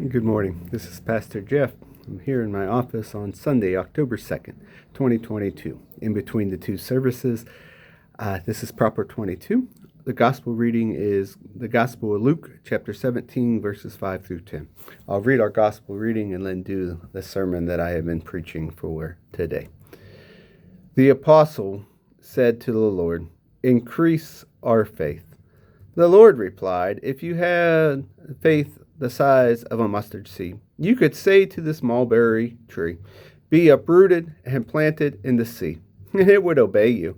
Good morning. This is Pastor Jeff. I'm here in my office on Sunday, October 2nd, 2022, in between the two services. This is Proper 22. The gospel reading is the Gospel of Luke, chapter 17, verses 5 through 10. I'll read our gospel reading and then do the sermon that I have been preaching for today. The apostle said to the Lord, "Increase our faith." The Lord replied, "If you had faith the size of a mustard seed, you could say to this mulberry tree, 'Be uprooted and planted in the sea,' and it would obey you.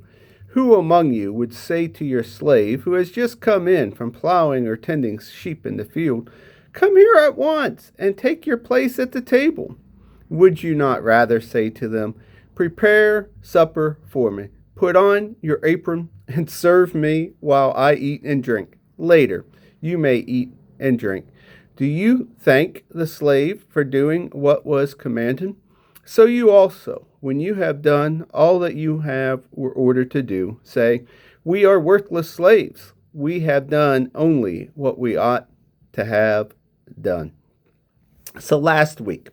Who among you would say to your slave, who has just come in from plowing or tending sheep in the field, 'Come here at once and take your place at the table'? Would you not rather say to them, 'Prepare supper for me, put on your apron, and serve me while I eat and drink? Later you may eat and drink.' Do you thank the slave for doing what was commanded? So you also, when you have done all that you were ordered to do, say, 'We are worthless slaves. We have done only what we ought to have done.'" So last week,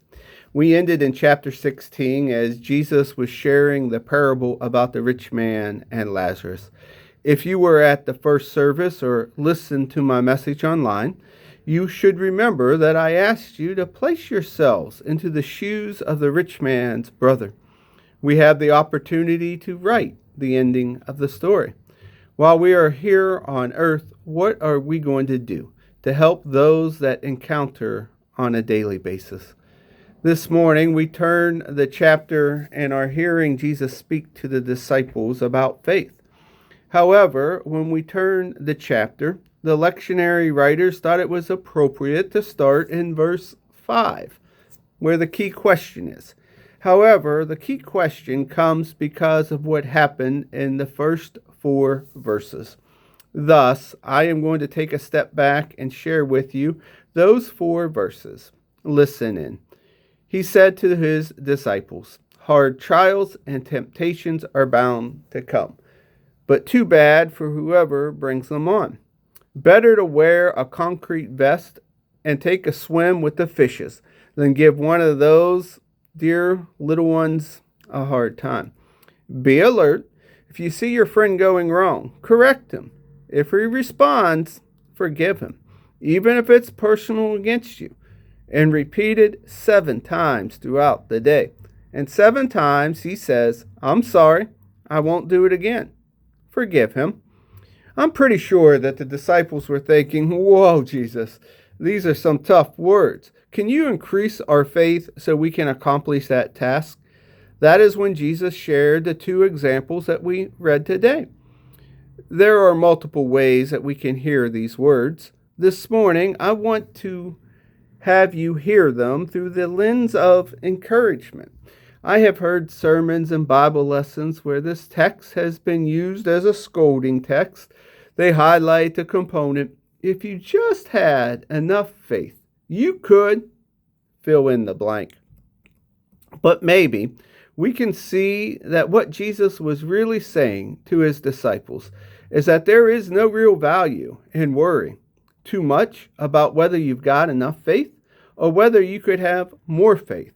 we ended in chapter 16 as Jesus was sharing the parable about the rich man and Lazarus. If you were at the first service or listened to my message online, you should remember that I asked you to place yourselves into the shoes of the rich man's brother. We have the opportunity to write the ending of the story. While we are here on earth, what are we going to do to help those that encounter on a daily basis? This morning, we turn the chapter and are hearing Jesus speak to the disciples about faith. However, when we turn the chapter, the lectionary writers thought it was appropriate to start in verse 5, where the key question is. However, the key question comes because of what happened in the first 4 verses. Thus, I am going to take a step back and share with you those 4 verses. Listen in. He said to his disciples, "Hard trials and temptations are bound to come, but too bad for whoever brings them on. Better to wear a concrete vest and take a swim with the fishes than give one of those dear little ones a hard time. Be alert. If you see your friend going wrong, correct him. If he responds, forgive him, even if it's personal against you, and repeat it 7 times throughout the day. And 7 times he says, 'I'm sorry, I won't do it again.' Forgive him." I'm pretty sure that the disciples were thinking, "Whoa, Jesus, these are some tough words. Can you increase our faith so we can accomplish that task?" That is when Jesus shared the 2 examples that we read today. There are multiple ways that we can hear these words. This morning, I want to have you hear them through the lens of encouragement. I have heard sermons and Bible lessons where this text has been used as a scolding text. They highlight the component, "If you just had enough faith, you could fill in the blank." But maybe we can see that what Jesus was really saying to his disciples is that there is no real value in worrying too much about whether you've got enough faith or whether you could have more faith.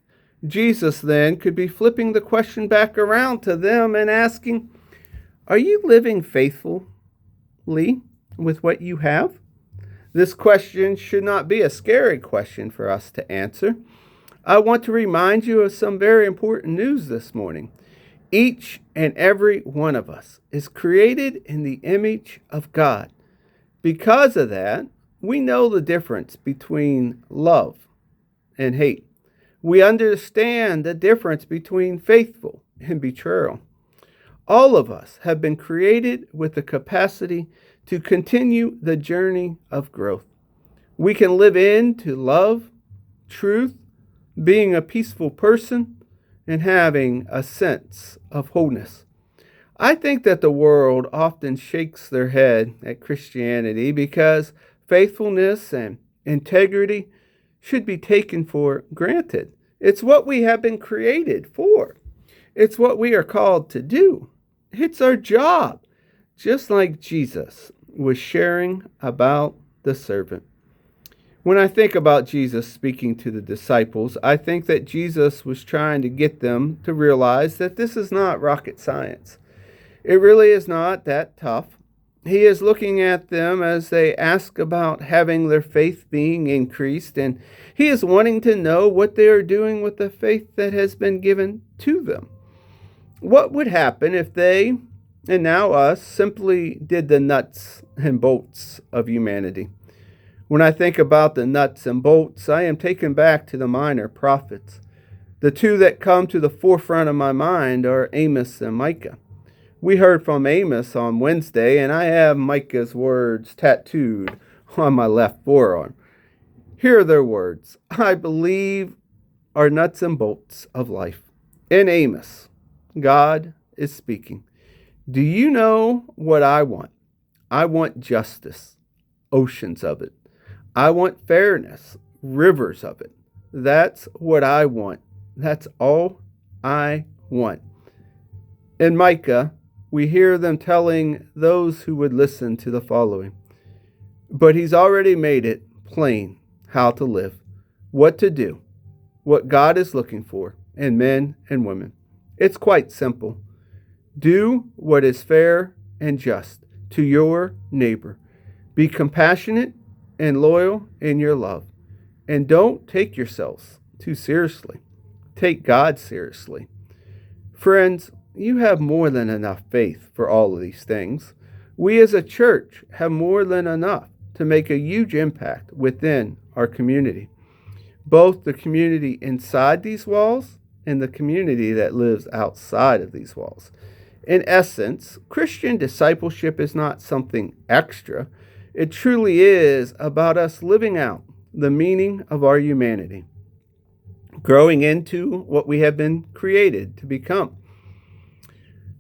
Jesus then could be flipping the question back around to them and asking, "Are you living faithfully with what you have?" This question should not be a scary question for us to answer. I want to remind you of some very important news this morning. Each and every one of us is created in the image of God. Because of that, we know the difference between love and hate. We understand the difference between faithful and betrayal. All of us have been created with the capacity to continue the journey of growth. We can live into love, truth, being a peaceful person, and having a sense of wholeness. I think that the world often shakes their head at Christianity because faithfulness and integrity should be taken for granted. It's what we have been created for. It's what we are called to do. It's our job, just like Jesus was sharing about the servant. When I think about Jesus speaking to the disciples, I think that Jesus was trying to get them to realize that this is not rocket science. It really is not that tough. He is looking at them as they ask about having their faith being increased, and he is wanting to know what they are doing with the faith that has been given to them. What would happen if they, and now us, simply did the nuts and bolts of humanity? When I think about the nuts and bolts, I am taken back to the minor prophets. The two that come to the forefront of my mind are Amos and Micah. We heard from Amos on Wednesday, and I have Micah's words tattooed on my left forearm. Here are their words. I believe are nuts and bolts of life. In Amos, God is speaking. Do you know what I want? I want justice, oceans of it. I want fairness, rivers of it. That's what I want. That's all I want. In Micah, we hear them telling those who would listen to the following. But he's already made it plain how to live, what to do, what God is looking for in men and women. It's quite simple. Do what is fair and just to your neighbor. Be compassionate and loyal in your love. And don't take yourselves too seriously. Take God seriously. Friends, you have more than enough faith for all of these things. We as a church have more than enough to make a huge impact within our community, both the community inside these walls and the community that lives outside of these walls. In essence, Christian discipleship is not something extra. It truly is about us living out the meaning of our humanity, growing into what we have been created to become.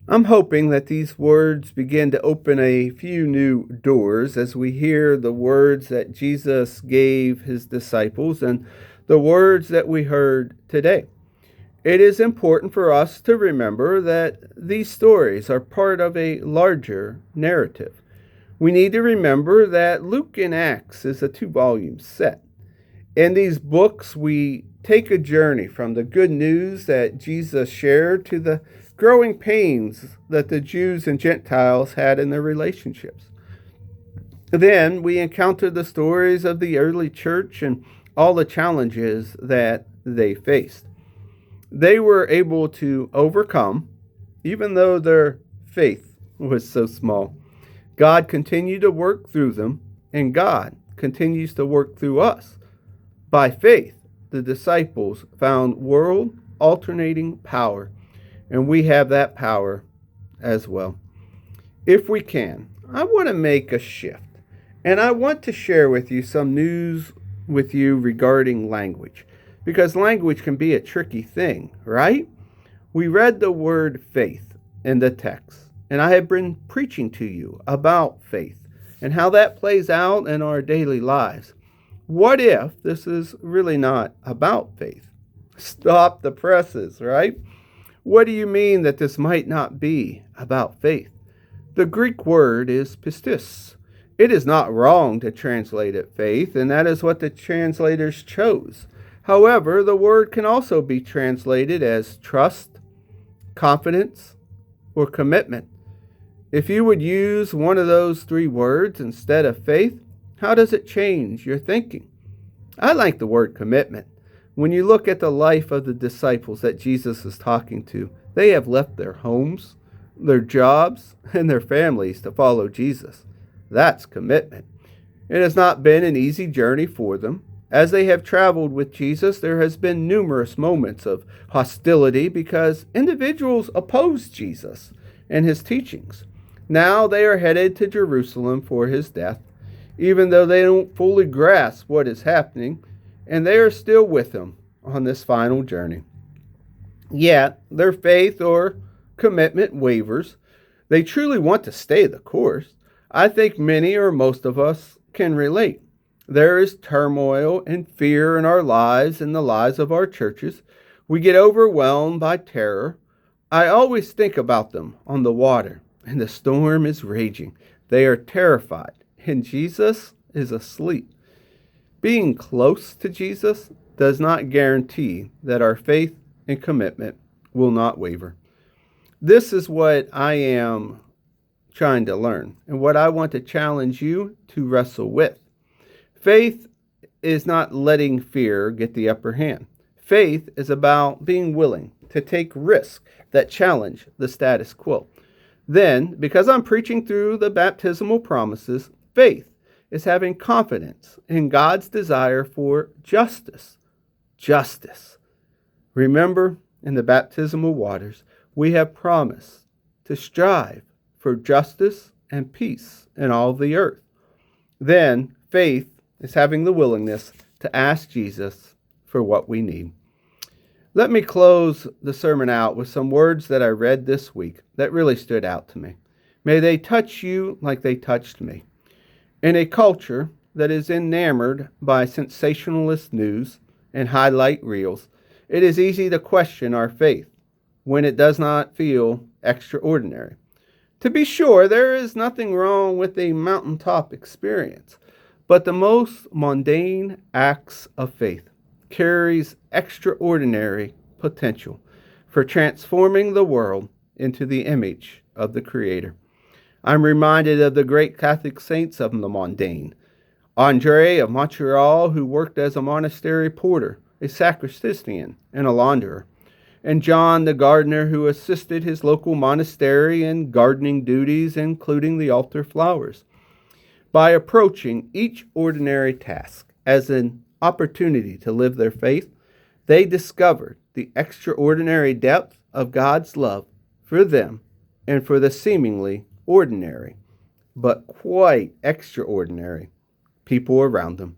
I'm hoping that these words begin to open a few new doors as we hear the words that Jesus gave his disciples and the words that we heard today. It is important for us to remember that these stories are part of a larger narrative. We need to remember that Luke and Acts is a 2-volume set. In these books, we take a journey from the good news that Jesus shared to the growing pains that the Jews and Gentiles had in their relationships. Then we encounter the stories of the early church and all the challenges that they faced. They were able to overcome, even though their faith was so small. God continued to work through them, and God continues to work through us. By faith, the disciples found world-alternating power, and we have that power as well. If we can, I want to make a shift, and I want to share with you some news with you regarding language, because language can be a tricky thing, right? We read the word faith in the text, and I have been preaching to you about faith and how that plays out in our daily lives. What if this is really not about faith? Stop the presses, right? What do you mean that this might not be about faith? The Greek word is pistis. It is not wrong to translate it faith, and that is what the translators chose. However, the word can also be translated as trust, confidence, or commitment. If you would use one of those 3 words instead of faith, how does it change your thinking? I like the word commitment. When you look at the life of the disciples that Jesus is talking to, they have left their homes, their jobs, and their families to follow Jesus. That's commitment. It has not been an easy journey for them. As they have traveled with Jesus, there has been numerous moments of hostility because individuals opposed Jesus and his teachings. Now they are headed to Jerusalem for his death, even though they don't fully grasp what is happening, and they are still with him on this final journey. Yet, their faith or commitment wavers. They truly want to stay the course. I think many or most of us can relate. There is turmoil and fear in our lives and the lives of our churches. We get overwhelmed by terror. I always think about them on the water, and the storm is raging. They are terrified, and Jesus is asleep. Being close to Jesus does not guarantee that our faith and commitment will not waver. This is what I am trying to learn and what I want to challenge you to wrestle with. Faith is not letting fear get the upper hand. Faith is about being willing to take risks that challenge the status quo. Then, because I'm preaching through the baptismal promises, faith is having confidence in God's desire for justice. Justice. Remember, in the baptismal waters, we have promised to strive for justice and peace in all the earth. Then, faith is having the willingness to ask Jesus for what we need. Let me close the sermon out with some words that I read this week that really stood out to me. May they touch you like they touched me. In a culture that is enamored by sensationalist news and highlight reels, it is easy to question our faith when it does not feel extraordinary. To be sure, there is nothing wrong with a mountaintop experience, but the most mundane acts of faith carries extraordinary potential for transforming the world into the image of the Creator. I'm reminded of the great Catholic saints of the mundane. Andre of Montreal, who worked as a monastery porter, a sacristan, and a launderer, and John the gardener, who assisted his local monastery in gardening duties, including the altar flowers. By approaching each ordinary task as an opportunity to live their faith, they discovered the extraordinary depth of God's love for them and for the seemingly ordinary, but quite extraordinary people around them.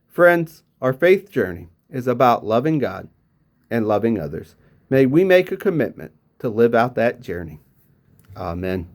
Friends, our faith journey is about loving God and loving others. May we make a commitment to live out that journey. Amen.